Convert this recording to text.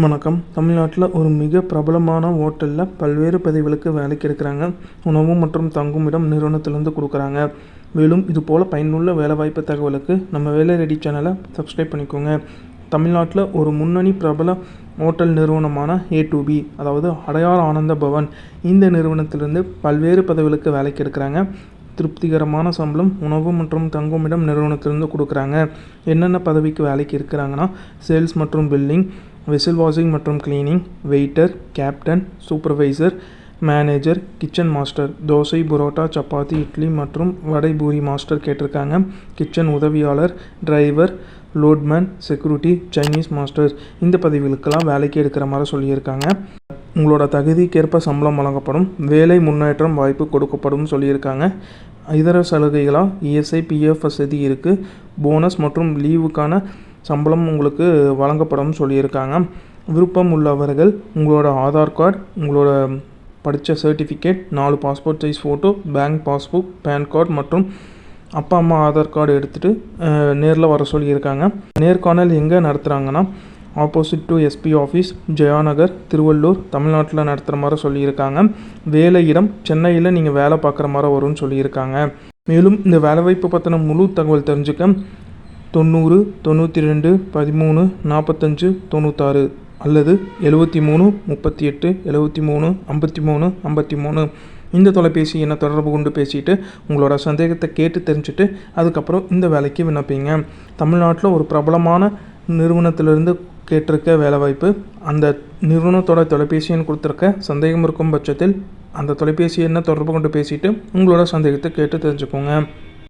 வணக்கம். தமிழ்நாட்டில் ஒரு மிக பிரபலமான ஹோட்டலில் பல்வேறு பதவிகளுக்கு வேலைக்கு எடுக்கிறாங்க. உணவு மற்றும் தங்குமிடம் நிறுவனத்திலேருந்து கொடுக்குறாங்க. மேலும் இதுபோல் பயனுள்ள வேலைவாய்ப்பு தகவலுக்கு நம்ம வேலை ரெடி சேனலை சப்ஸ்கிரைப் பண்ணிக்கோங்க. தமிழ்நாட்டில் ஒரு முன்னணி பிரபல ஹோட்டல் நிறுவனமான A2B, அதாவது அடையார் ஆனந்த பவன், இந்த நிறுவனத்திலிருந்து பல்வேறு பதவிகளுக்கு வேலைக்கு எடுக்கிறாங்க. திருப்திகரமான சம்பளம், உணவு மற்றும் தங்குமிடம் நிறுவனத்திலிருந்து கொடுக்குறாங்க. என்னென்ன பதவிக்கு வேலைக்கு இருக்கிறாங்கன்னா, சேல்ஸ் மற்றும் பில்லிங், வெசில் வாஷிங் மற்றும் cleaning, waiter, captain, supervisor, manager, kitchen master, dosa, parotta, chapati, idli மற்றும் வடை பூரி மாஸ்டர் கேட்டிருக்காங்க. கிச்சன் உதவியாளர், driver, loadman, security, Chinese master, இந்த பதவிகளுக்கெல்லாம் வேலைக்கு எடுக்கிற மாதிரி சொல்லியிருக்காங்க. உங்களோட தகுதிக்கேற்ப சம்பளம் வழங்கப்படும், வேலை முன்னேற்றம் வாய்ப்பு கொடுக்கப்படும் சொல்லியிருக்காங்க. இதர சலுகைகளாக ESI, PF வசதி இருக்குது. போனஸ் மற்றும் லீவுக்கான சம்பளம் உங்களுக்கு வழங்கப்படும் சொல்லியிருக்காங்க. விருப்பம் உள்ளவர்கள் உங்களோட ஆதார் கார்டு, உங்களோட படித்த certificate, 4 passport size photo, bank passbook, PAN card மற்றும் அப்பா அம்மா ஆதார் கார்டு எடுத்துகிட்டு நேரில் வர சொல்லியிருக்காங்க. நேர்காணல் எங்கே நடத்துகிறாங்கன்னா, opposite to SP office, Jayanagar, Tiruvallur, தமிழ்நாட்டில் நடத்துகிற மாதிரி சொல்லியிருக்காங்க. வேலையிடம் சென்னையில் நீங்கள் வேலை பார்க்குற மாதிரி வரும்னு சொல்லியிருக்காங்க. மேலும் இந்த வேலைவாய்ப்பு பற்றின முழு தகவல் தெரிஞ்சுக்க 90 92 13 45 96 அல்லது 73 38 73 53 53 இந்த தொலைபேசி எண்ணை தொடர்பு கொண்டு பேசிட்டு உங்களோட சந்தேகத்தை கேட்டு தெரிஞ்சுட்டு அதுக்கப்புறம் இந்த வேலைக்கு விண்ணப்பிங்க. தமிழ்நாட்டில் ஒரு பிரபலமான நிறுவனத்திலிருந்து கேட்டிருக்க வேலைவாய்ப்பு. அந்த நிறுவனத்தோட தொலைபேசி எண் கொடுத்துருக்க. சந்தேகம் இருக்கும் பட்சத்தில் அந்த தொலைபேசி எண்ணை தொடர்பு கொண்டு பேசிட்டு உங்களோட சந்தேகத்தை கேட்டு தெரிஞ்சுக்கோங்க.